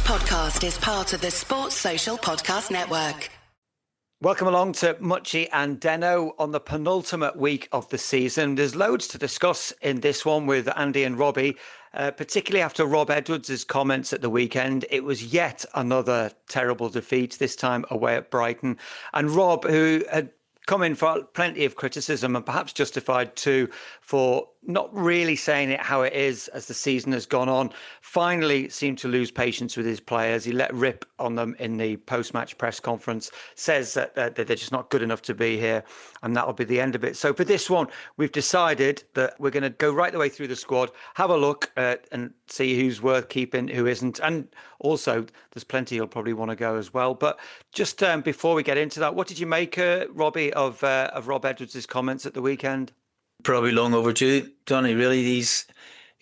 podcast is part of the Sports Social Podcast Network. Welcome along to Muchie and Deno on the penultimate week of the season. There's loads to discuss in this one with Andy and Robbie, particularly after Rob Edwards' comments at the weekend. It was yet another terrible defeat, this time away at Brighton. And Rob, who had come in for plenty of criticism and perhaps justified too for not really saying it how it is as the season has gone on, finally seemed to lose patience with his players. He let rip on them in the post-match press conference, says that they're just not good enough to be here, and that'll be the end of it. So for this one, we've decided that we're going to go right the way through the squad, have a look and see who's worth keeping, who isn't, and also there's plenty who'll probably want to go as well. But just before we get into that, what did you make, Robbie, of Rob Edwards' comments at the weekend? Probably long overdue, Johnny. Really, he's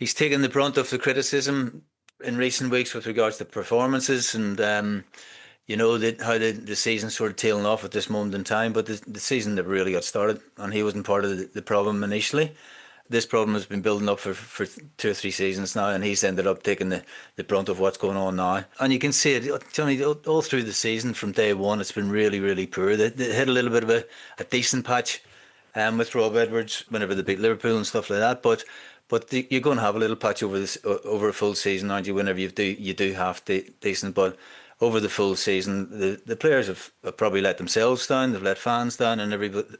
taken the brunt of the criticism in recent weeks with regards to performances and how the season's sort of tailing off at this moment in time. But the season never really got started, and he wasn't part of the problem initially. This problem has been building up for 2 or 3 seasons now, and he's ended up taking the brunt of what's going on now. And you can see it, Johnny, all through the season from day one. It's been really, really poor. They hit a little bit of a decent patch with Rob Edwards whenever they beat Liverpool and stuff like that. But you're going to have a little patch over a full season, aren't you? Whenever you do half decent, but over the full season, the players have probably let themselves down, they've let fans down, and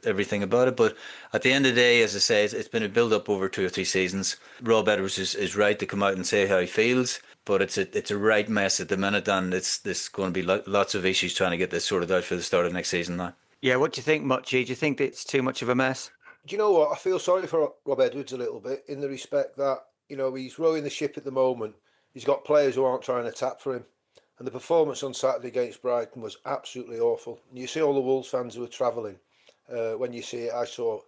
everything about it. But at the end of the day, as I say, it's been a build up over 2 or 3 seasons. Rob Edwards is right to come out and say how he feels, but it's a right mess at the minute, and there's going to be lots of issues trying to get this sorted out for the start of next season now. Yeah, what do you think, Muchie? Do you think it's too much of a mess? Do you know what? I feel sorry for Rob Edwards a little bit in the respect that, he's rowing the ship at the moment. He's got players who aren't trying to tap for him. And the performance on Saturday against Brighton was absolutely awful. And you see all the Wolves fans who are travelling. When you see it, I saw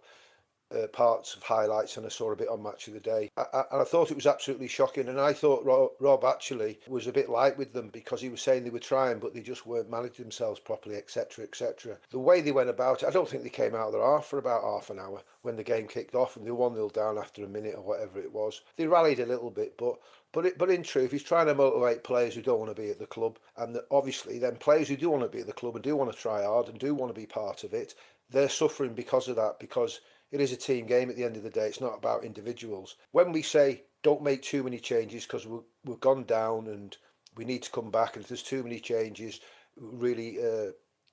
parts of highlights and I saw a bit on Match of the Day. And I thought it was absolutely shocking. And I thought Rob actually was a bit light with them because he was saying they were trying, but they just weren't managing themselves properly, etc., etc. The way they went about it, I don't think they came out of their half for about half an hour when the game kicked off and they were 1-0 down after a minute or whatever it was. They rallied a little bit, but in truth, he's trying to motivate players who don't want to be at the club. And obviously, then players who do want to be at the club and do want to try hard and do want to be part of it, they're suffering because of that, because it is a team game at the end of the day. It's not about individuals. When we say don't make too many changes because we've gone down and we need to come back, and if there's too many changes, really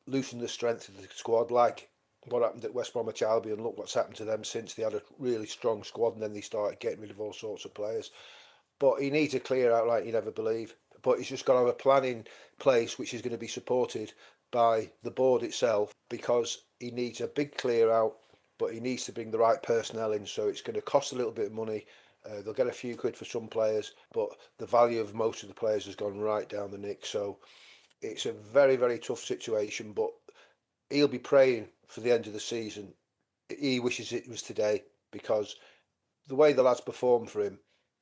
loosen the strength of the squad, like what happened at West Bromwich Albion. Look what's happened to them since they had a really strong squad and then they started getting rid of all sorts of players. But he needs a clear out like you never believe. But he's just got to have a plan in place which is going to be supported by the board itself, because he needs a big clear out, but he needs to bring the right personnel in. So it's going to cost a little bit of money. They'll get a few quid for some players, but the value of most of the players has gone right down the nick. So it's a very, very tough situation, but he'll be praying for the end of the season. He wishes it was today, because the way the lads performed for him,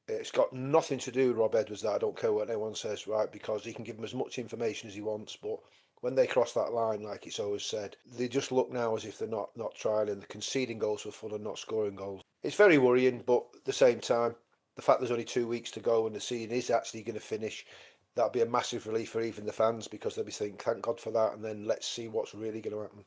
it's got nothing to do with Rob Edwards, that I don't care what anyone says, right? Because he can give them as much information as he wants, but when they cross that line, like it's always said, they just look now as if they're not trying, and they're conceding goals for fun and not scoring goals. It's very worrying, but at the same time, the fact there's only 2 weeks to go and the season is actually going to finish, that'll be a massive relief for even the fans, because they'll be thinking, thank God for that, and then let's see what's really going to happen.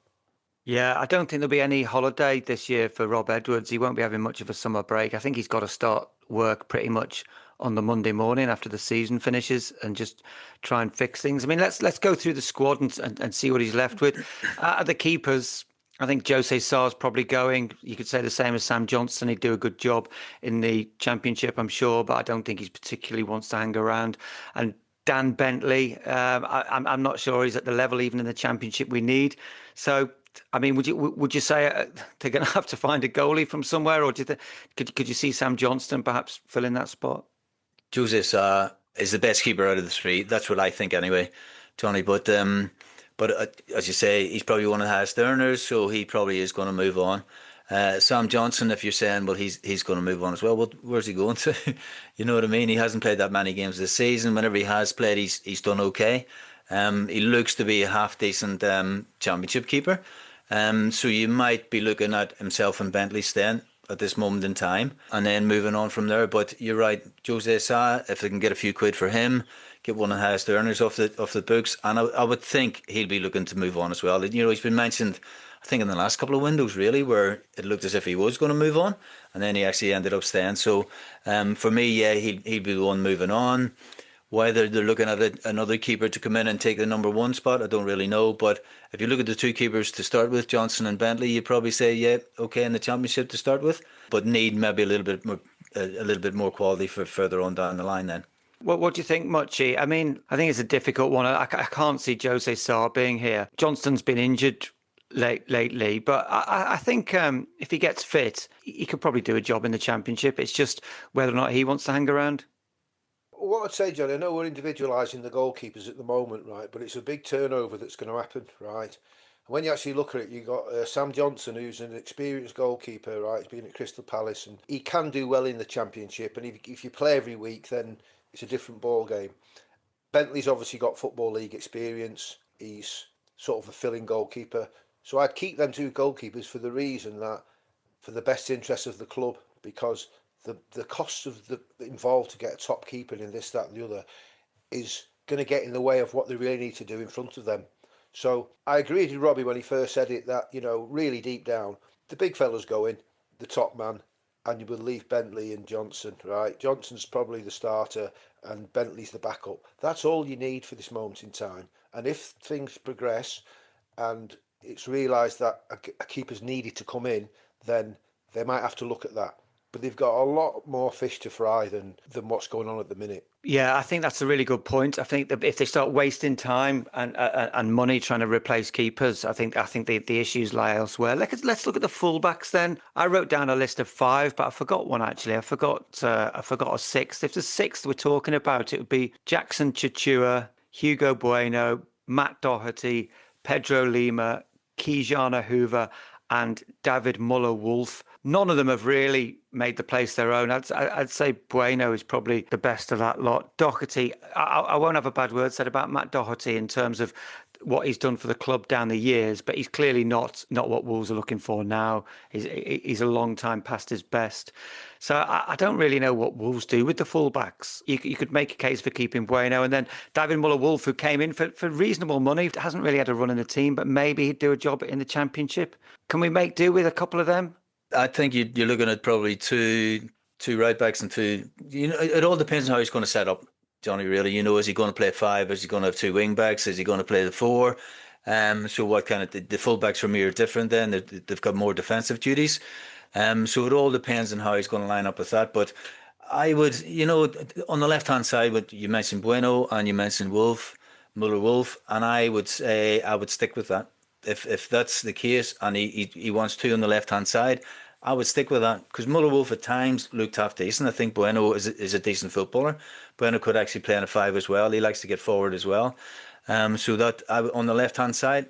Yeah, I don't think there'll be any holiday this year for Rob Edwards. He won't be having much of a summer break. I think he's got to start work pretty much on the Monday morning after the season finishes and just try and fix things. I mean, let's go through the squad and see what he's left with. The keepers, I think Jose Sarr's probably going. You could say the same as Sam Johnstone. He'd do a good job in the Championship, I'm sure, but I don't think he particularly wants to hang around. And Dan Bentley, I'm not sure he's at the level even in the Championship we need. So, I mean, would you say they're going to have to find a goalie from somewhere, or could you see Sam Johnstone perhaps filling that spot? Jose Sarr is the best keeper out of the 3. That's what I think anyway, Johnny. But as you say, he's probably one of the highest earners, so he probably is going to move on. Sam Johnstone, if you're saying, well, he's going to move on as well. Well, where's he going to? You know what I mean? He hasn't played that many games this season. Whenever he has played, he's done okay. He looks to be a half decent Championship keeper. So you might be looking at himself and Bentley staying at this moment in time and then moving on from there. But you're right, Jose Sarr, if they can get a few quid for him, get one of the highest earners off the books, and I would think he'll be looking to move on as well. You know, he's been mentioned, I think, in the last couple of windows really, where it looked as if he was going to move on, and then he actually ended up staying. So, for me, yeah, he'll be the one moving on. Whether they're looking at another keeper to come in and take the number one spot, I don't really know. But if you look at the two keepers to start with, Johnson and Bentley, you'd probably say, yeah, okay, in the Championship to start with, but need maybe a little bit more quality for further on down the line then. What do you think, Muchie? I mean, I think it's a difficult one. I can't see Jose Sarr being here. Johnston's been injured lately, but I think if he gets fit, he could probably do a job in the Championship. It's just whether or not he wants to hang around. What I'd say, Johnny, I know we're individualising the goalkeepers at the moment, right? But it's a big turnover that's going to happen, right? And when you actually look at it, you've got Sam Johnson, who's an experienced goalkeeper, right? He's been at Crystal Palace, and he can do well in the Championship. And if you play every week, then it's a different ball game. Bentley's obviously got Football League experience. He's sort of a filling goalkeeper. So I'd keep them two goalkeepers for the reason that, for the best interest of the club, because the cost of the involved to get a top keeper in this, that and the other is going to get in the way of what they really need to do in front of them. So I agreed with Robbie when he first said it that, you know, really deep down, the big fella's going, the top man, and you will leave Bentley and Johnson, right? Johnson's probably the starter and Bentley's the backup. That's all you need for this moment in time. And if things progress and it's realised that a keeper's needed to come in, then they might have to look at that. But they've got a lot more fish to fry than what's going on at the minute. Yeah, I think that's a really good point. I think that if they start wasting time and money trying to replace keepers, I think the issues lie elsewhere. Let's look at the fullbacks then. I wrote down a list of 5, but I forgot one actually. I forgot a sixth. If the sixth we're talking about, it would be Jackson Chichua, Hugo Bueno, Matt Doherty, Pedro Lima, Kijana Hoover, and David Muller-Wolf. None of them have really made the place their own. I'd say Bueno is probably the best of that lot. Doherty, I won't have a bad word said about Matt Doherty in terms of what he's done for the club down the years, but he's clearly not what Wolves are looking for now. He's a long time past his best. So I don't really know what Wolves do with the fullbacks. You could make a case for keeping Bueno, and then David Muller-Wolf, who came in for reasonable money, hasn't really had a run in the team, but maybe he'd do a job in the Championship. Can we make do with a couple of them? I think you're looking at probably two right backs and two. You know, it all depends on how he's going to set up, Johnny. Really, you know, is he going to play 5? Is he going to have 2 wing backs? Is he going to play the 4? So what kind of the full backs for me are different. Then they've got more defensive duties. So it all depends on how he's going to line up with that. But I would, you know, on the left hand side, you mentioned Bueno and you mentioned Muller-Wolf, and I would say I would stick with that. If that's the case and he wants 2 on the left hand side, I would stick with that, because Muller-Wolf at times looked half decent. I think Bueno is a decent footballer. Bueno could actually play in a 5 as well. He likes to get forward as well. So that on the left hand side,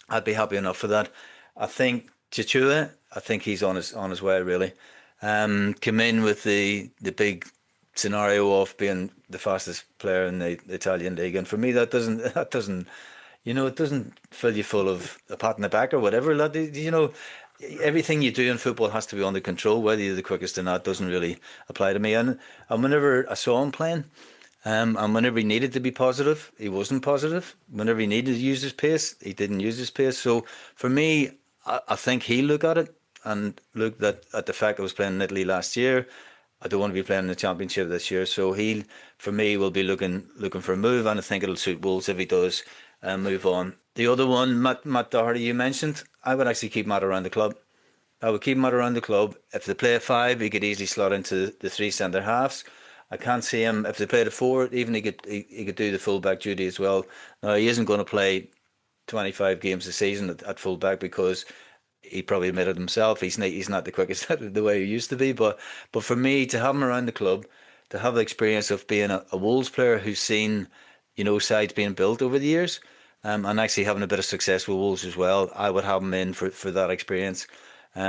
I'd be happy enough for that. I think Chichua, I think he's on his way really. Came in with the big scenario of being the fastest player in the Italian league, and for me that doesn't. You know, it doesn't fill you full of a pat on the back or whatever. You know, everything you do in football has to be under control. Whether you're the quickest or not doesn't really apply to me. And whenever I saw him playing, and whenever he needed to be positive, he wasn't positive. Whenever he needed to use his pace, he didn't use his pace. So for me, I think he'll look at it and look at the fact I was playing in Italy last year. I don't want to be playing in the Championship this year. So he, for me, will be looking for a move, and I think it'll suit Wolves if he does. Move on. The other one, Matt Doherty, you mentioned, I would actually keep Matt around the club. I would keep Matt around the club. If they play a 5, he could easily slot into the 3 centre halves. I can't see him, if they played a 4, even he could do the full back duty as well. Now, he isn't going to play 25 games a season at full back, because he probably admitted himself he's not the quickest the way he used to be. But for me, to have him around the club, to have the experience of being a Wolves player who's seen, you know, sides being built over the years, and actually having a bit of success with Wolves as well, I would have him in for that experience.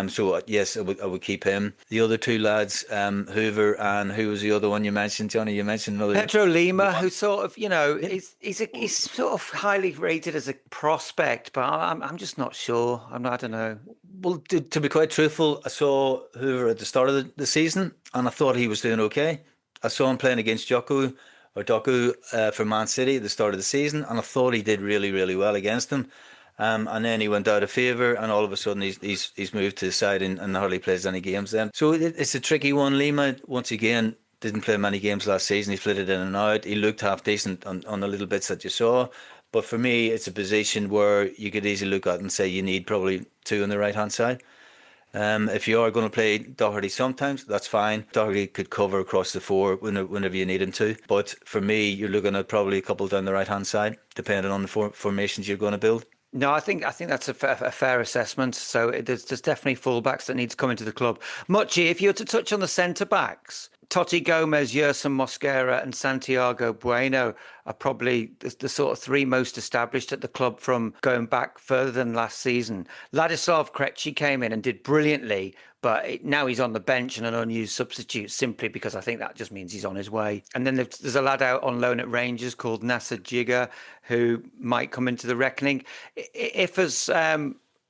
So yes, I would keep him. The other 2 lads, Hoover, and who was the other one you mentioned, Johnny? You mentioned another Pedro Lima, who sort of, you know, he's sort of highly rated as a prospect, but I'm just not sure. I don't know. Well, to be quite truthful, I saw Hoover at the start of the season, and I thought he was doing okay. I saw him playing against Joko or Doku for Man City at the start of the season, and I thought he did really, really well against them. And then he went out of favour, and all of a sudden he's moved to the side and hardly plays any games then. So it's a tricky one. Lima, once again, didn't play many games last season. He flitted in and out. He looked half decent on the little bits that you saw. But for me, it's a position where you could easily look at and say you need probably two on the right-hand side. If you are going to play Doherty sometimes, that's fine. Doherty could cover across the four whenever you need him to. But for me, you're looking at probably a couple down the right-hand side, depending on the formations you're going to build. No, I think that's a fair assessment. So there's definitely fullbacks that need to come into the club. Muchie, if you were to touch on the centre backs, Totti Gomez, Yerson Mosquera and Santiago Bueno are probably the sort of three most established at the club from going back further than last season. Ladislav Krejci came in and did brilliantly, but now he's on the bench and an unused substitute simply because I think that just means he's on his way. And then there's a lad out on loan at Rangers called Nasser Jigger who might come into the reckoning. If, as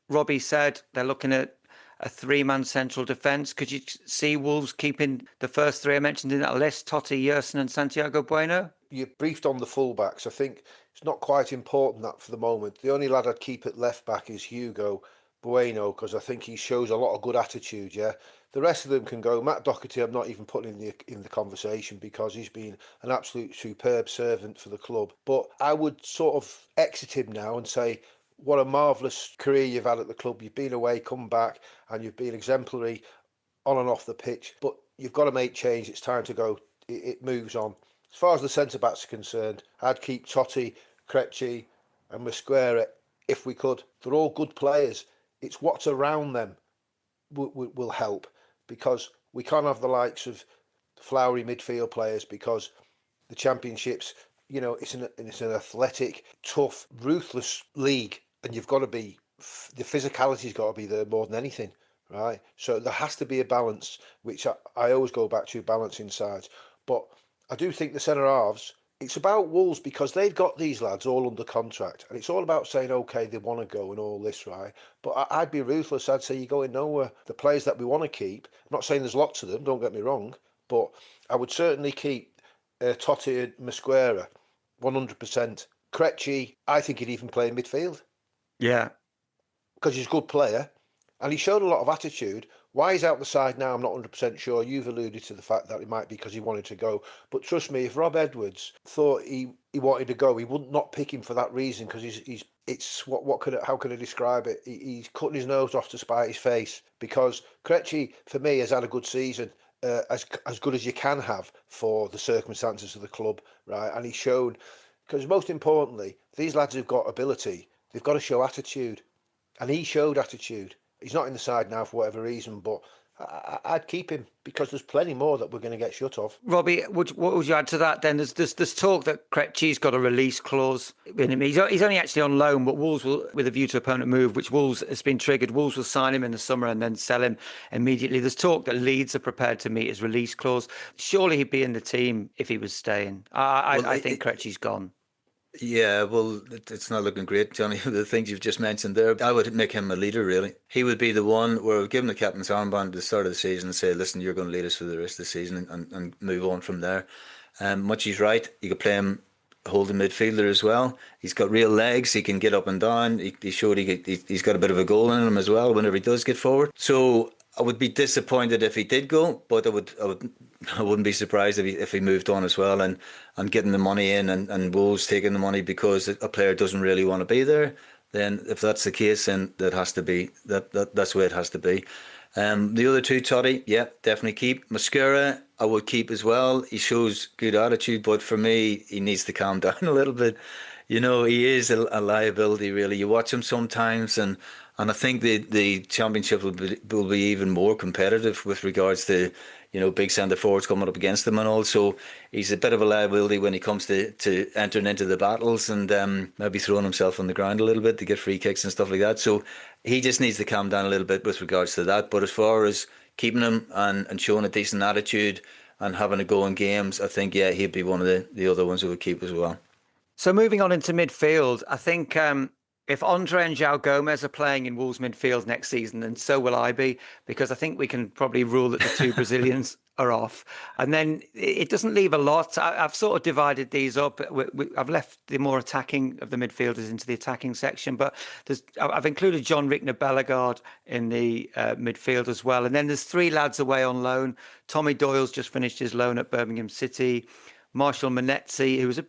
Robbie said, they're looking at a three-man central defence, could you see Wolves keeping the first three I mentioned in that list, Totti, Yerson and Santiago Bueno? You briefed on the fullbacks. I think it's not quite important that for the moment. The only lad I'd keep at left back is Hugo Bueno, because I think he shows a lot of good attitude, yeah. The rest of them can go. Matt Doherty I'm not even putting in the conversation because he's been an absolute superb servant for the club. But I would sort of exit him now and say, what a marvellous career you've had at the club. You've been away, come back, and you've been exemplary on and off the pitch. But you've got to make change. It's time to go. It moves on. As far as the centre-backs are concerned, I'd keep Totti, Krejci and Mosquera if we could. They're all good players. It's what's around them will help, because we can't have the likes of flowery midfield players, because the Championships, you know, it's an athletic, tough, ruthless league, and you've got to be, the physicality's got to be there more than anything, right? So there has to be a balance, which I always go back to, balancing sides. But I do think the centre halves, it's about Wolves because they've got these lads all under contract, and it's all about saying, okay, they want to go and all this, right? But I'd be ruthless. I'd say you're going nowhere. The players that we want to keep, I'm not saying there's lots of them, don't get me wrong, but I would certainly keep Totti and Mosquera, 100%. Krejci, I think he'd even play in midfield. Yeah. Because he's a good player, and he showed a lot of attitude. Why he's out the side now, I'm not 100% sure. You've alluded to the fact that it might be because he wanted to go. But trust me, if Rob Edwards thought he wanted to go, he would not pick him for that reason, because how can I describe it? He's cutting his nose off to spite his face, because Krejci, for me, has had a good season. As good as you can have for the circumstances of the club, right? And he's shown, because most importantly, these lads who've got ability, they've got to show attitude. And he showed attitude. He's not in the side now for whatever reason, but I'd keep him because there's plenty more that we're going to get shut of. Robbie, what would you add to that then? There's talk that Krejci's got a release clause in him. He's only actually on loan, but Wolves will, with a view to opponent move, which Wolves has been triggered, Wolves will sign him in the summer and then sell him immediately. There's talk that Leeds are prepared to meet his release clause. Surely he'd be in the team if he was staying. I think Krejci's gone. Yeah, well, it's not looking great, Johnny. The things you've just mentioned there, I would make him a leader, really. He would be the one where we'll give him the captain's armband at the start of the season and say, listen, you're going to lead us for the rest of the season, and move on from there. Muchie's right. You could play him holding midfielder as well. He's got real legs. He can get up and down. He showed he's got a bit of a goal in him as well whenever he does get forward. So I would be disappointed if he did go, but I wouldn't be surprised if he moved on as well, and getting the money in, and Wolves taking the money because a player doesn't really want to be there. Then if that's the case, then that has to be that's the way it has to be. The other two, Totti, yeah, definitely keep. Mosquera, I would keep as well. He shows good attitude, but for me, he needs to calm down a little bit. You know, he is a liability, really. You watch him sometimes, and I think the championship will be even more competitive with regards to, you know, big centre forwards coming up against him, and also he's a bit of a liability when he comes to entering into the battles, and maybe throwing himself on the ground a little bit to get free kicks and stuff like that. So he just needs to calm down a little bit with regards to that. But as far as keeping him and showing a decent attitude and having a go in games, I think, yeah, he'd be one of the other ones who would keep as well. So moving on into midfield, I think if Andre and João Gomez are playing in Wolves midfield next season, then so will I be, because I think we can probably rule that the two Brazilians are off. And then it doesn't leave a lot. I've sort of divided these up. I've left the more attacking of the midfielders into the attacking section, but I've included John Rickner Bellegarde in the midfield as well. And then there's three lads away on loan. Tommy Doyle's just finished his loan at Birmingham City. Marshall Manetzi, who was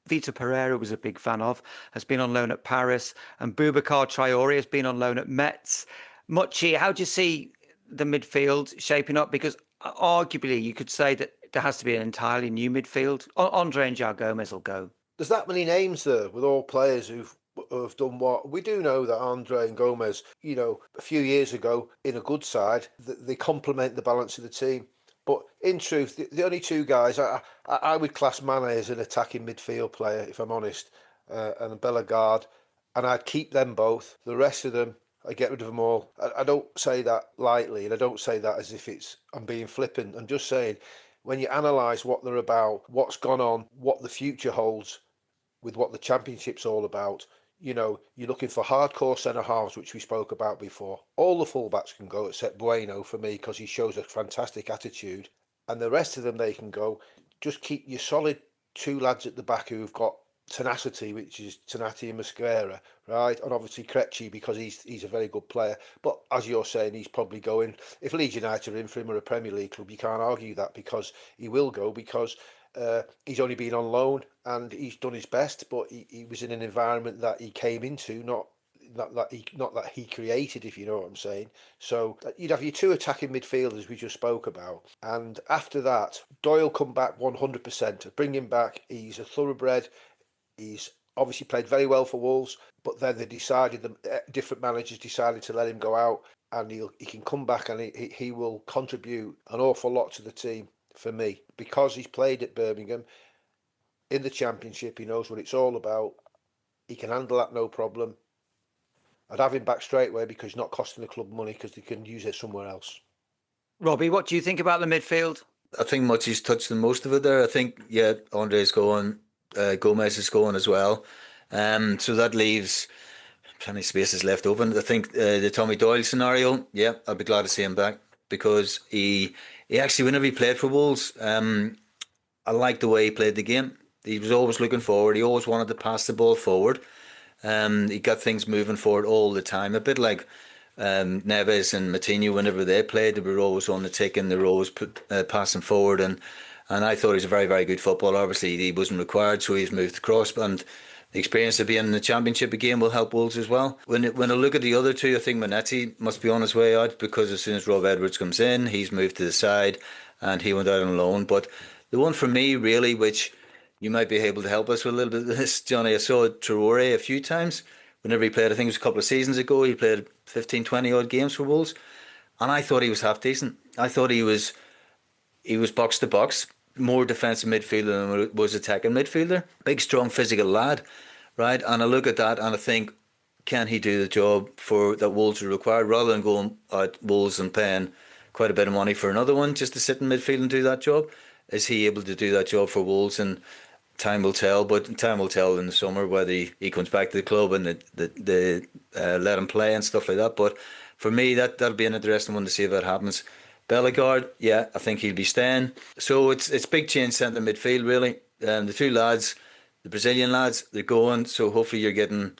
Vita Pereira was a big fan of, has been on loan at Paris. And Boubacar Traore has been on loan at Metz. Mucci, how do you see the midfield shaping up? Because arguably you could say that there has to be an entirely new midfield. Andre and João Gomez will go. There's that many names there with all players who've done what. We do know that Andre and Gomez, a few years ago in a good side, they complement the balance of the team. But in truth, the only two guys, I would class Mane as an attacking midfield player, if I'm honest, and Bellegarde, and I'd keep them both. The rest of them, I get rid of them all. I don't say that lightly, and I don't say that as if I'm being flippant. I'm just saying, when you analyse what they're about, what's gone on, what the future holds with what the Championship's all about, you're looking for hardcore centre-halves, which we spoke about before. All the fullbacks can go, except Bueno for me, because he shows a fantastic attitude. And the rest of them, they can go. Just keep your solid two lads at the back who've got tenacity, which is Tanati and Mosquera, right? And obviously Krejci, because he's a very good player. But as you're saying, he's probably going. If Leeds United are in for him or a Premier League club, you can't argue that, because he will go, because he's only been on loan and he's done his best, but he was in an environment that he came into, not that he created, if you know what I'm saying. So you'd have your two attacking midfielders we just spoke about, and after that, Doyle come back 100%. Bring him back. He's a thoroughbred. He's obviously played very well for Wolves, but then different managers decided to let him go out, and he can come back, and he will contribute an awful lot to the team for me, because he's played at Birmingham in the Championship. He knows what it's all about. He can handle that no problem. I'd have him back straight away, because he's not costing the club money, because they can use it somewhere else. Robbie, what do you think about the midfield? I think Muchi's touched on most of it there. I think, Andre's going, Gomez is going as well. So that leaves plenty of spaces left open. I think the Tommy Doyle scenario, I'd be glad to see him back, because he actually, whenever he played for Wolves, I liked the way he played the game. He was always looking forward. He always wanted to pass the ball forward. He got things moving forward all the time. A bit like Neves and Matinho, whenever they played, they were always on the tick and they were always passing forward. And I thought he was a very, very good footballer. Obviously, he wasn't required, so he's moved across. And the experience of being in the Championship again will help Wolves as well. When I look at the other two, I think Manetzi must be on his way out, because as soon as Rob Edwards comes in, he's moved to the side and he went out on loan. But the one for me, really, which you might be able to help us with a little bit of this, Johnny, I saw Traore a few times. Whenever he played, I think it was a couple of seasons ago, he played 15, 20 odd games for Wolves. And I thought he was half decent. I thought he was box to box, more defensive midfielder than was attacking midfielder. Big, strong, physical lad, right? And I look at that and I think, can he do the job that Wolves are required, rather than going out Wolves and paying quite a bit of money for another one just to sit in midfield and do that job? Is he able to do that job for Wolves? And time will tell, but time will tell in the summer whether he comes back to the club and they let him play and stuff like that. But for me, that'll be an interesting one to see if that happens. Bellegarde, I think he'll be staying. So it's big change centre midfield, really. The two lads, the Brazilian lads, they're going. So hopefully you're getting,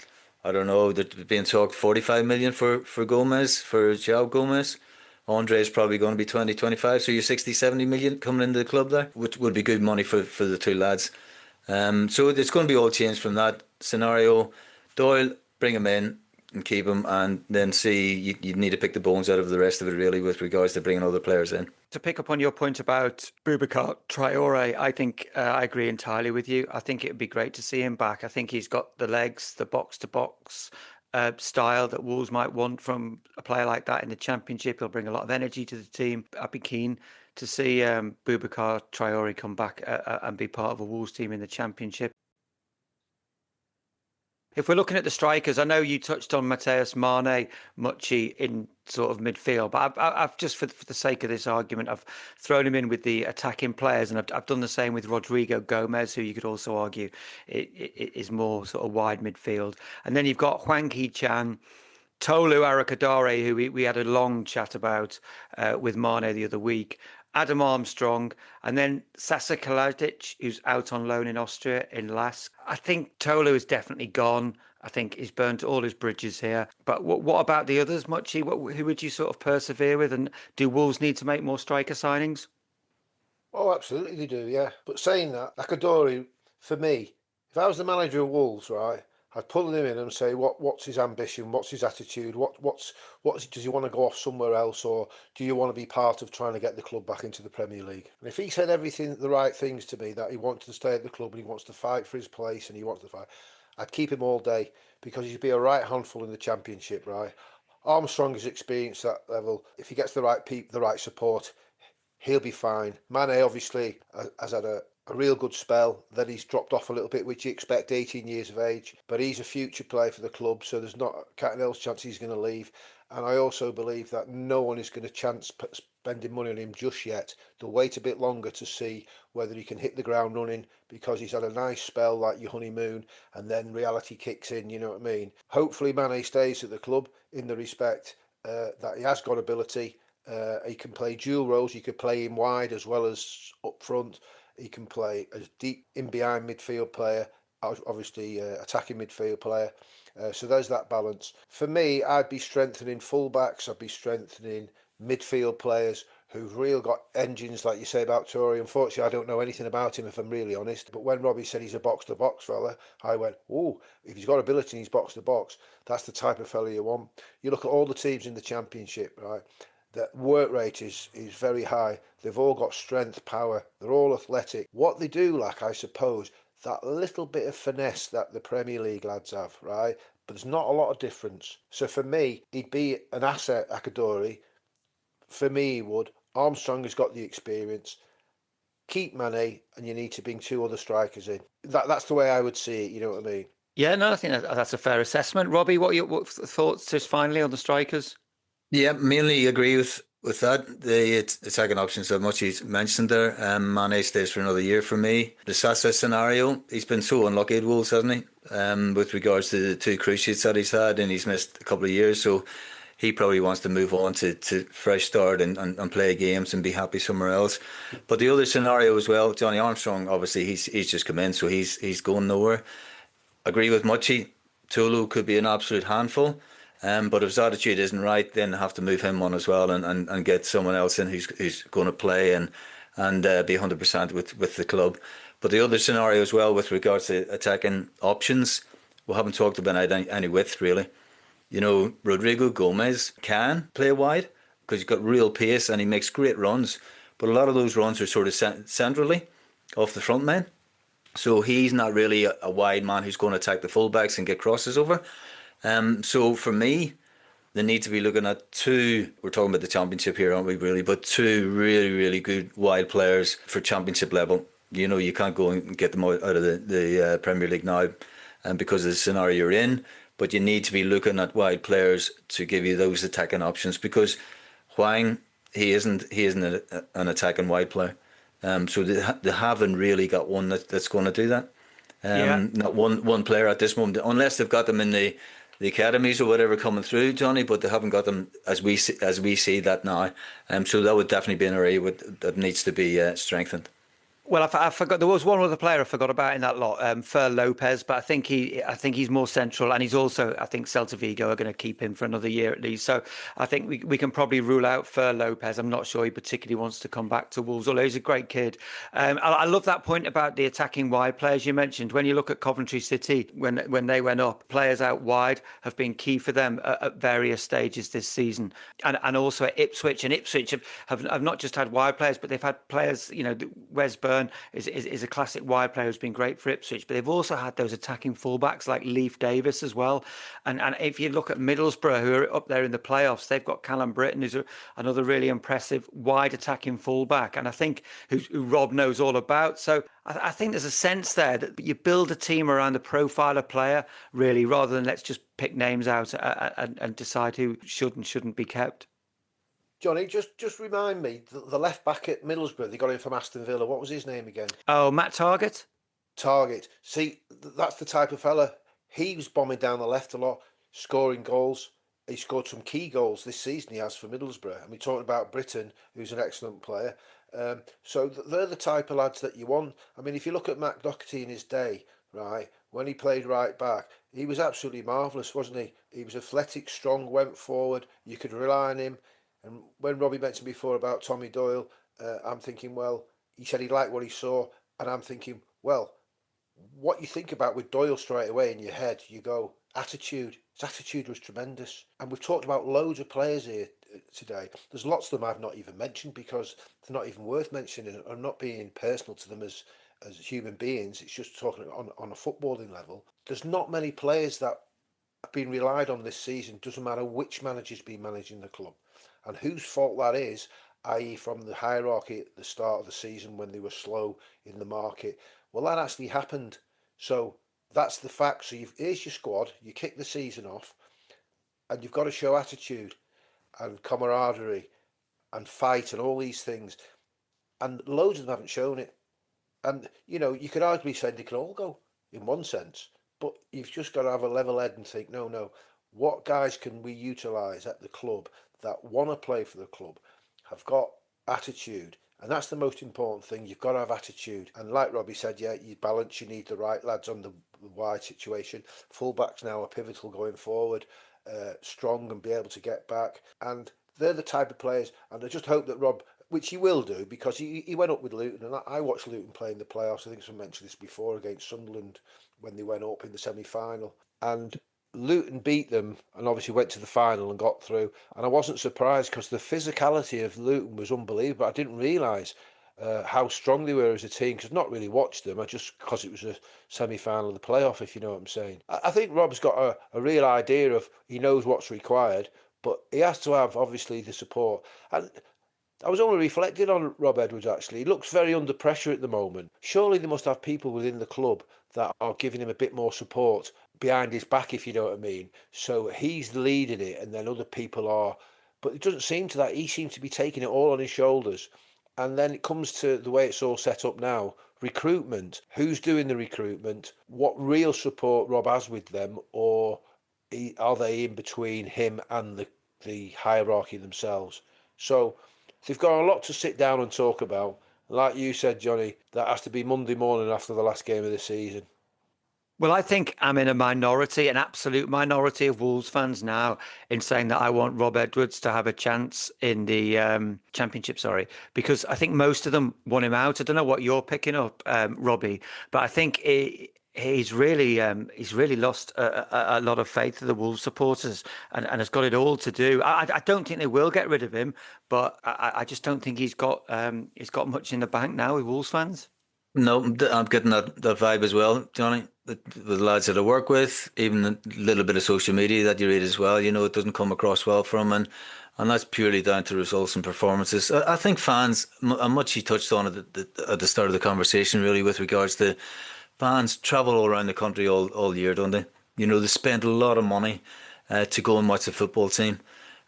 I don't know, they're being talked 45 million for Gomez, for João Gomez. Andre is probably going to be 20, 25, so you're 60, 70 million coming into the club there, which would be good money for the two lads. So it's going to be all changed from that scenario. Doyle, bring him in and keep him, and then see, you need to pick the bones out of the rest of it, really, with regards to bringing other players in. To pick up on your point about Boubacar Traore, I think I agree entirely with you. I think it would be great to see him back. I think he's got the legs, the box-to-box style that Wolves might want from a player like that in the Championship. He'll bring a lot of energy to the team. I'd be keen to see Boubacar Traore come back and be part of a Wolves team in the Championship. If we're looking at the strikers, I know you touched on Matheus Mane, Mucci in sort of midfield, but I've just, for the sake of this argument, I've thrown him in with the attacking players, and I've done the same with Rodrigo Gomez, who you could also argue it is more sort of wide midfield. And then you've got Hwang Hee-chan, Tolu Arakadare, who we had a long chat about with Mane the other week, Adam Armstrong, and then Sasa Kaladic, who's out on loan in Austria in Lask. I think Tolu is definitely gone. I think he's burnt all his bridges here. But what about the others, Muchie? Who would you sort of persevere with? And do Wolves need to make more striker signings? Oh, absolutely they do, yeah. But saying that, Akadori, for me, if I was the manager of Wolves, right, I'd pull him in and say, what's his ambition? What's his attitude? Does he want to go off somewhere else, or do you want to be part of trying to get the club back into the Premier League? And if he said the right things to me, that he wants to stay at the club and he wants to fight for his place and he wants to fight, I'd keep him all day because he'd be a right handful in the Championship, right? Armstrong is experienced at that level. If he gets the right people, the right support, he'll be fine. Mane obviously has had a real good spell. Then he's dropped off a little bit, which you expect, 18 years of age. But he's a future player for the club, so there's not Cat&L's chance he's going to leave. And I also believe that no one is going to chance spending money on him just yet. They'll wait a bit longer to see whether he can hit the ground running, because he's had a nice spell like your honeymoon, and then reality kicks in, you know what I mean? Hopefully Mane stays at the club in the respect that he has got ability. He can play dual roles. He could play him wide as well as up front. He can play as deep in behind midfield player, obviously attacking midfield player. So there's that balance. For me, I'd be strengthening fullbacks. I'd be strengthening midfield players who've really got engines, like you say about Tory. Unfortunately, I don't know anything about him, if I'm really honest. But when Robbie said he's a box-to-box fella, I went, oh, if he's got ability and he's box-to-box, that's the type of fella you want. You look at all the teams in the Championship, right? The work rate is very high. They've all got strength, power. They're all athletic. What they do lack, I suppose, that little bit of finesse that the Premier League lads have, right? But there's not a lot of difference. So for me, he'd be an asset, Akadori. For me, he would. Armstrong has got the experience. Keep Mane, and you need to bring two other strikers in. That's the way I would see it, you know what I mean? Yeah, no, I think that's a fair assessment. Robbie, what thoughts just finally on the strikers? Yeah, mainly agree with that. The attacking options so much he's mentioned there. Mane stays for another year for me. The Sasa scenario, he's been so unlucky at Wolves, hasn't he? With regards to the two cruciates that he's had, and he's missed a couple of years, so he probably wants to move on to fresh start and play games and be happy somewhere else. But the other scenario as well, Johnny Armstrong, obviously he's just come in, so he's going nowhere. Agree with Muchie. Tulu could be an absolute handful. But if his attitude isn't right, then have to move him on as well and get someone else in who's going to play and be 100% with the club. But the other scenario as well with regards to attacking options, we haven't talked about any width really. You know, Rodrigo Gomez can play wide because he's got real pace and he makes great runs. But a lot of those runs are sort of centrally off the front men. So he's not really a wide man who's going to attack the fullbacks and get crosses over. So for me, they need to be looking at two. We're talking about the Championship here, aren't we? Really, but two really, really good wide players for Championship level. You know, you can't go and get them out of the Premier League now, because of the scenario you're in. But you need to be looking at wide players to give you those attacking options, because Huang, he isn't an attacking wide player. So they haven't really got one that's going to do that. Yeah. Not one player at this moment, unless they've got them in the academies or whatever coming through, Johnny. But they haven't got them as we see that now. So that would definitely be an area that needs to be strengthened. Well, I forgot there was one other player I forgot about in that lot, Fer Lopez, but I think he's more central, and he's also, I think Celta Vigo are going to keep him for another year at least. So I think we can probably rule out Fer Lopez. I'm not sure he particularly wants to come back to Wolves, although he's a great kid. I love that point about the attacking wide players you mentioned. When you look at Coventry City, when they went up, players out wide have been key for them at various stages this season, and also at Ipswich. And Ipswich have not just had wide players, but they've had players. You know, Wes Burn is a classic wide player who's been great for Ipswich, but they've also had those attacking fullbacks like Leif Davis as well. And if you look at Middlesbrough, who are up there in the playoffs, they've got Callum Britton, who's another really impressive wide attacking fullback, and I think who Rob knows all about. So I think there's a sense there that you build a team around the profile of player, really, rather than let's just pick names out and decide who should and shouldn't be kept. Johnny, just remind me, the left back at Middlesbrough, they got him from Aston Villa. What was his name again? Oh, Matt Targett? Target. See, that's the type of fella. He was bombing down the left a lot, scoring goals. He scored some key goals this season, he has, for Middlesbrough. And we're talking about Britain, who's an excellent player. So they're the type of lads that you want. I mean, if you look at Matt Doherty in his day, right, when he played right back, he was absolutely marvellous, wasn't he? He was athletic, strong, went forward. You could rely on him. And when Robbie mentioned before about Tommy Doyle, I'm thinking, well, he said he liked what he saw, and I'm thinking, well, what you think about with Doyle straight away in your head, you go, attitude. His attitude was tremendous. And we've talked about loads of players here today. There's lots of them I've not even mentioned because they're not even worth mentioning. I'm not being personal to them as human beings. It's just talking on a footballing level. There's not many players that have been relied on this season. Doesn't matter which manager's been managing the club. And whose fault that is, i.e. from the hierarchy at the start of the season when they were slow in the market. Well, that actually happened. So that's the fact. So here's your squad. You kick the season off and you've got to show attitude and camaraderie and fight and all these things. And loads of them haven't shown it. And, you know, you could arguably say they can all go in one sense, but you've just got to have a level head and think, no, what guys can we utilise at the club that want to play for the club, have got attitude, and that's the most important thing. You've got to have attitude. And like Robbie said, yeah, you balance, you need the right lads on the wide situation. Fullbacks now are pivotal going forward, strong and be able to get back. And they're the type of players, and I just hope that Rob, which he will do, because he went up with Luton, and I watched Luton play in the playoffs. I think someone mentioned this before against Sunderland when they went up in the semi-final. And Luton beat them and obviously went to the final and got through. And I wasn't surprised because the physicality of Luton was unbelievable. I didn't realise how strong they were as a team because I've not really watched them. I just because it was a semi-final of the playoff, if you know what I'm saying. I think Rob's got a real idea of he knows what's required, but he has to have obviously the support. And I was only reflecting on Rob Edwards actually. He looks very under pressure at the moment. Surely they must have people within the club that are giving him a bit more support behind his back, if you know what I mean. So he's leading it and then other people are. But it doesn't seem to that. He seems to be taking it all on his shoulders. And then it comes to the way it's all set up now. Recruitment. Who's doing the recruitment? What real support Rob has with them? Or are they in between him and the hierarchy themselves? So they've got a lot to sit down and talk about. Like you said, Johnny, that has to be Monday morning after the last game of the season. Well, I think I'm in a minority, an absolute minority of Wolves fans now in saying that I want Rob Edwards to have a chance in the championship, because I think most of them want him out. I don't know what you're picking up, Robbie, but I think he's really lost a lot of faith of the Wolves supporters and has got it all to do. I don't think they will get rid of him, but I just don't think he's got much in the bank now with Wolves fans. No, I'm getting that vibe as well, Johnny. With the lads that I work with, even a little bit of social media that you read as well, you know, it doesn't come across well from him, and that's purely down to results and performances. I think fans, and much he touched on at the start of the conversation, really, with regards to fans travel all around the country all year, don't they? You know, they spend a lot of money to go and watch the football team,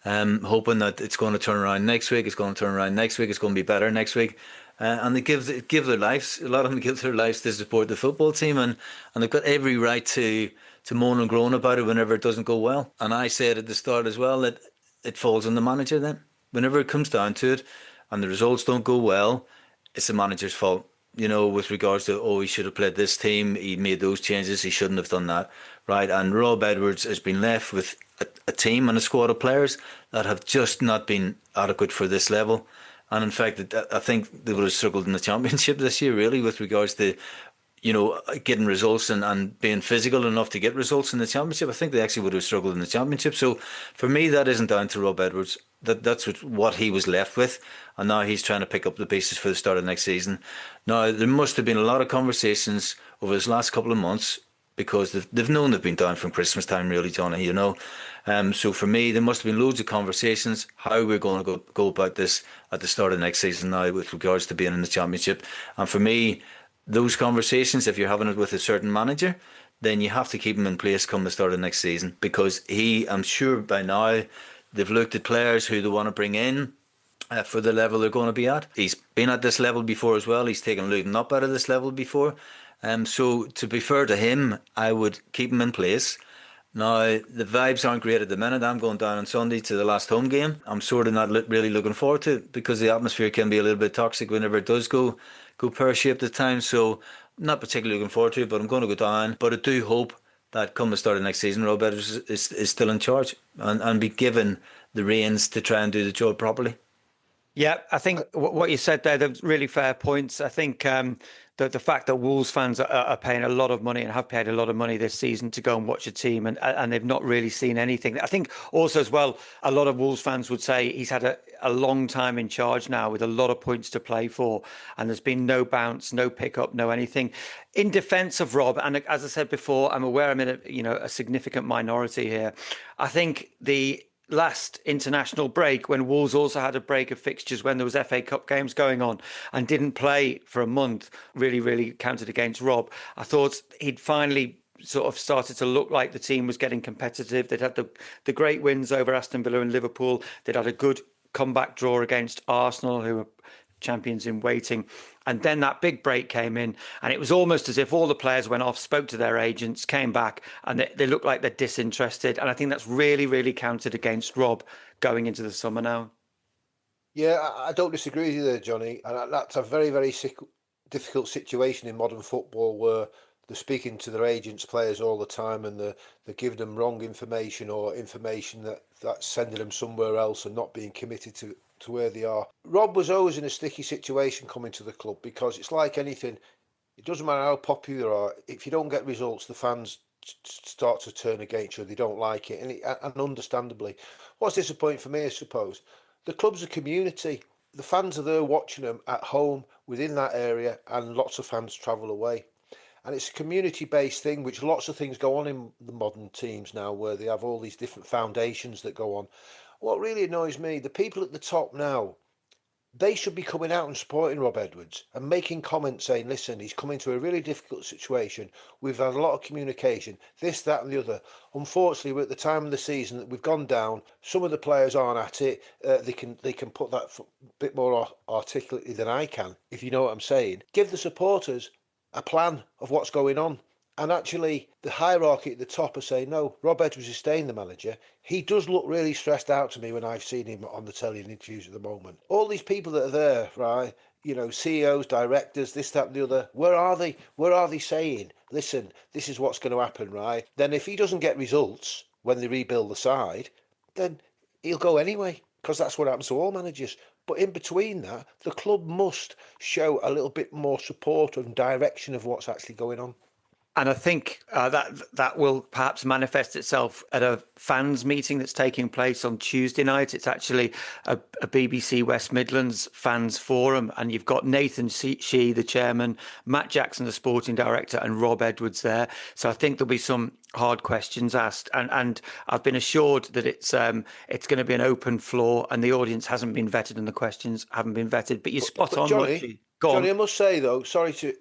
hoping that it's going to turn around next week, it's going to turn around next week, it's going to be better next week. And they give their lives. A lot of them give their lives to support the football team, and they've got every right to moan and groan about it whenever it doesn't go well. And I said at the start as well that it falls on the manager then. Whenever it comes down to it, and the results don't go well, it's the manager's fault. You know, with regards to, he should have played this team, he made those changes, he shouldn't have done that, right? And Rob Edwards has been left with a team and a squad of players that have just not been adequate for this level. And in fact, I think they would have struggled in the championship this year, really, with regards to, you know, getting results and being physical enough to get results in the championship. I think they actually would have struggled in the championship. So for me, that isn't down to Rob Edwards. That's what he was left with. And now he's trying to pick up the pieces for the start of next season. Now, there must have been a lot of conversations over his last couple of months because they've known they've been down from Christmas time, really, Johnny, you know. So for me, there must have been loads of conversations how we're going to go about this at the start of next season now with regards to being in the championship. And for me, those conversations, if you're having it with a certain manager, then you have to keep him in place come the start of next season, because I'm sure by now they've looked at players who they want to bring in for the level they're going to be at. He's been at this level before as well. He's taken Luton up out of this level before. So to be fair to him, I would keep him in place Now, the vibes aren't great at the minute. I'm going down on Sunday to the last home game. I'm sort of not really looking forward to it because the atmosphere can be a little bit toxic whenever it does go pear-shaped at times. So I'm not particularly looking forward to it, but I'm going to go down. But I do hope that come the start of next season, Rob Edwards is still in charge and be given the reins to try and do the job properly. Yeah, I think what you said there, they're really fair points. I think the fact that Wolves fans are paying a lot of money and have paid a lot of money this season to go and watch a team, and they've not really seen anything. I think also as well, a lot of Wolves fans would say he's had a long time in charge now with a lot of points to play for, and there's been no bounce, no pickup, no anything. In defence of Rob, and as I said before, I'm aware I'm in a significant minority here. I think the last international break, when Wolves also had a break of fixtures when there was FA Cup games going on and didn't play for a month, really counted against Rob. I thought he'd finally sort of started to look like the team was getting competitive. They'd had the great wins over Aston Villa and Liverpool. They'd had a good comeback draw against Arsenal, who were champions in waiting. And then that big break came in, and it was almost as if all the players went off, spoke to their agents, came back, and they looked like they're disinterested. And I think that's really counted against Rob going into the summer now. Yeah, I don't disagree with you there, Johnny. And that's a very difficult situation in modern football where they're speaking to their agents, players all the time, and they're giving them wrong information or information that's sending them somewhere else and not being committed to where they are. Rob was always in a sticky situation coming to the club because it's like anything. It doesn't matter how popular you are. If you don't get results, the fans start to turn against you. They don't like it, and understandably. What's disappointing for me, I suppose, the club's a community. The fans are there watching them at home within that area, and lots of fans travel away. And it's a community-based thing, which lots of things go on in the modern teams now, where they have all these different foundations that go on. What really annoys me, the people at the top now, they should be coming out and supporting Rob Edwards and making comments saying, listen, he's come into a really difficult situation. We've had a lot of communication, this, that and the other. Unfortunately, we're at the time of the season that we've gone down. Some of the players aren't at it. They can put that a bit more articulately than I can, if you know what I'm saying. Give the supporters a plan of what's going on. And actually, the hierarchy at the top are saying, no, Rob Edwards is staying the manager. He does look really stressed out to me when I've seen him on the telly and interviews at the moment. All these people that are there, right, CEOs, directors, this, that and the other, where are they? Where are they saying, listen, this is what's going to happen, right? Then if he doesn't get results when they rebuild the side, then he'll go anyway, because that's what happens to all managers. But in between that, the club must show a little bit more support and direction of what's actually going on. And I think that will perhaps manifest itself at a fans meeting that's taking place on Tuesday night. It's actually a BBC West Midlands fans forum, and you've got Nathan Shee, the chairman, Matt Jackson, the sporting director, and Rob Edwards there. So I think there'll be some hard questions asked, and I've been assured that it's going to be an open floor, and the audience hasn't been vetted and the questions haven't been vetted. But you're spot on, Johnny. Johnny, I must say though, sorry to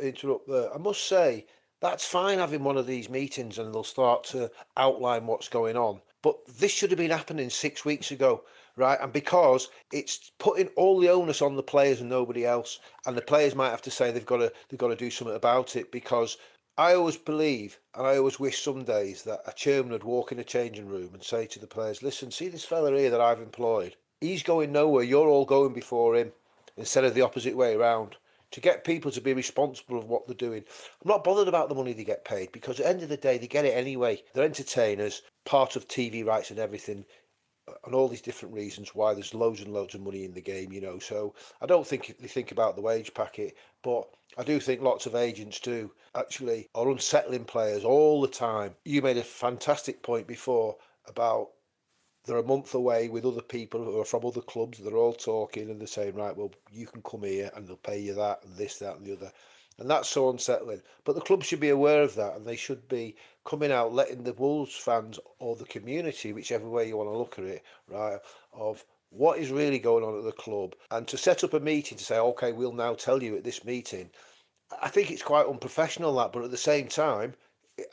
interrupt there. I must say that's fine having one of these meetings and they'll start to outline what's going on. But this should have been happening 6 weeks ago, right? And because it's putting all the onus on the players and nobody else, and the players might have to say they've got to do something about it. Because I always believe, and I always wish some days, that a chairman would walk in a changing room and say to the players, listen, see this fella here that I've employed? He's going nowhere. You're all going before him, instead of the opposite way around. To get people to be responsible of what they're doing. I'm not bothered about the money they get paid, because at the end of the day, they get it anyway. They're entertainers, part of TV rights and everything, and all these different reasons why there's loads and loads of money in the game, So I don't think they think about the wage packet, but I do think lots of agents do actually are unsettling players all the time. You made a fantastic point before about they're a month away with other people who are from other clubs. They're all talking and they're saying, right, well, you can come here and they'll pay you that and this, that and the other. And that's so unsettling. But the club should be aware of that, and they should be coming out, letting the Wolves fans or the community, whichever way you want to look at it, right, of what is really going on at the club. And to set up a meeting to say, okay, we'll now tell you at this meeting, I think it's quite unprofessional, that, but at the same time,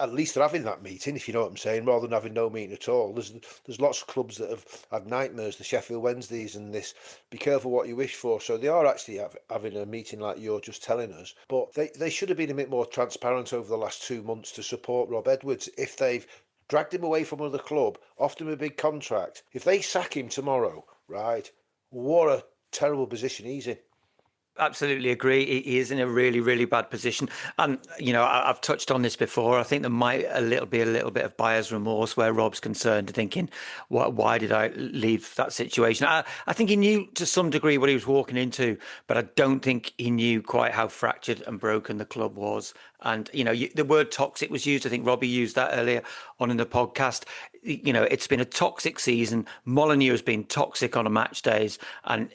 at least they're having that meeting, if you know what I'm saying, rather than having no meeting at all. There's lots of clubs that have had nightmares, the Sheffield Wednesdays and this. Be careful what you wish for. So they are actually having a meeting like you're just telling us. But they should have been a bit more transparent over the last 2 months to support Rob Edwards if they've dragged him away from another club, offered him a big contract. If they sack him tomorrow, right, what a terrible position he's in. Absolutely agree. He is in a really, really bad position. And, I've touched on this before. I think there might be a little bit of buyer's remorse where Rob's concerned, thinking, why did I leave that situation? I think he knew to some degree what he was walking into, but I don't think he knew quite how fractured and broken the club was. And, the word toxic was used. I think Robbie used that earlier on in the podcast. It's been a toxic season. Molineux has been toxic on a match days, and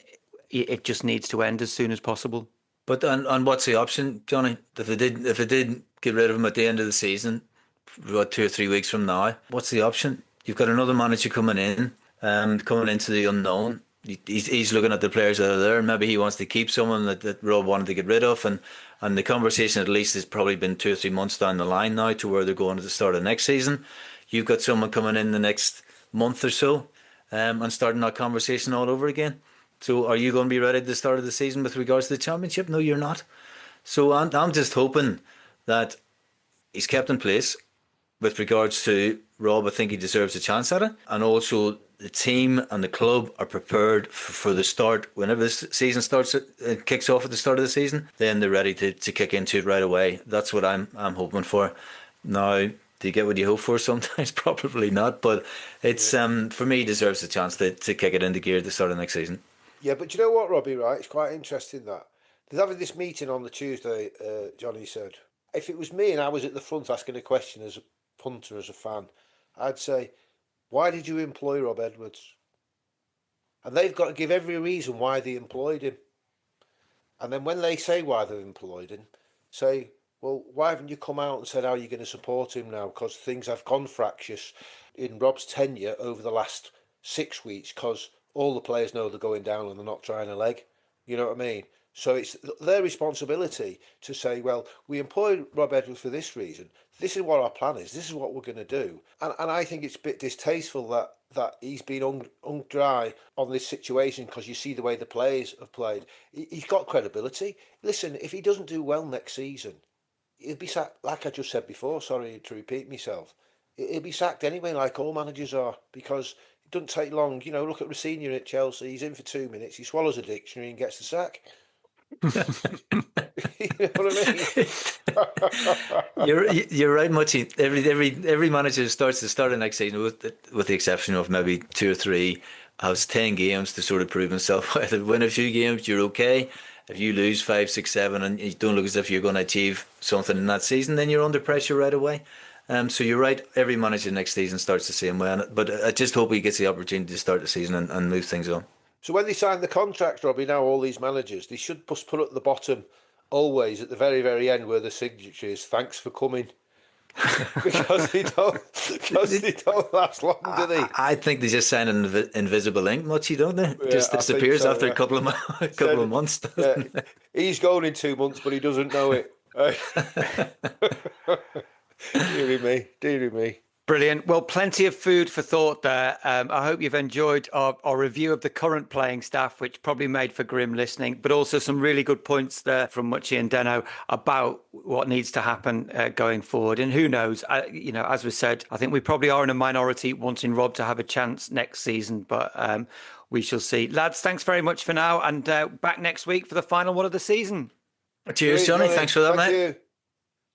it just needs to end as soon as possible. But and what's the option, Johnny? If they did get rid of him at the end of the season, 2 or 3 weeks from now, what's the option? You've got another manager coming into the unknown. He's looking at the players that are there, and maybe he wants to keep someone that Rob wanted to get rid of, and the conversation at least has probably been 2 or 3 months down the line now to where they're going at the start of next season. You've got someone coming in the next month or so, and starting that conversation all over again. So are you going to be ready at the start of the season with regards to the championship? No, you're not. So I'm just hoping that he's kept in place. With regards to Rob, I think he deserves a chance at it. And also the team and the club are prepared for the start. Whenever the season starts, it kicks off at the start of the season, then they're ready to kick into it right away. That's what I'm hoping for. Now, do you get what you hope for sometimes? Probably not. But it's for me, he deserves a chance to kick it into gear at the start of next season. Yeah, but you know what, Robbie, right? It's quite interesting that they're having this meeting on the Tuesday, Johnny said. If it was me and I was at the front asking a question as a punter, as a fan, I'd say, why did you employ Rob Edwards? And they've got to give every reason why they employed him. And then when they say why they've employed him, say, well, why haven't you come out and said how you're going to support him now? Because things have gone fractious in Rob's tenure over the last 6 weeks, because all the players know they're going down and they're not trying a leg. You know what I mean? So it's their responsibility to say, well, we employed Rob Edwards for this reason. This is what our plan is. This is what we're going to do. And I think it's a bit distasteful that he's been hung dry on this situation, because you see the way the players have played. He's got credibility. Listen, if he doesn't do well next season, he'll be sacked, like I just said before, sorry to repeat myself. He'll be sacked anyway, like all managers are, because it doesn't take long. Look at Rossini at Chelsea. He's in for 2 minutes. He swallows a dictionary and gets the sack. You know what I mean? You're right, Muchie. Every manager starts the start of next season, with the exception of maybe 2 or 3, has 10 games to sort of prove himself. If you win a few games, you're okay. If you lose 5, 6, 7, and you don't look as if you're going to achieve something in that season, then you're under pressure right away. So you're right. Every manager next season starts the same way, but I just hope he gets the opportunity to start the season and move things on. So when they sign the contracts, Robbie, now all these managers, they should put at the bottom, always at the very, very end, where the signature is, "Thanks for coming," because they don't last long, do they? I think they just sign an invisible ink, Muchie, don't they? Yeah, just disappears so, after a couple of months. Yeah. He's going in 2 months, but he doesn't know it. Dearie me. Brilliant. Well, plenty of food for thought there. I hope you've enjoyed our review of the current playing staff, which probably made for grim listening, but also some really good points there from Muchie and Deno about what needs to happen going forward. And who knows, as we said, I think we probably are in a minority wanting Rob to have a chance next season, but we shall see. Lads, thanks very much for now, and back next week for the final one of the season. Cheers, Johnny. Thanks for that, mate. Thank you.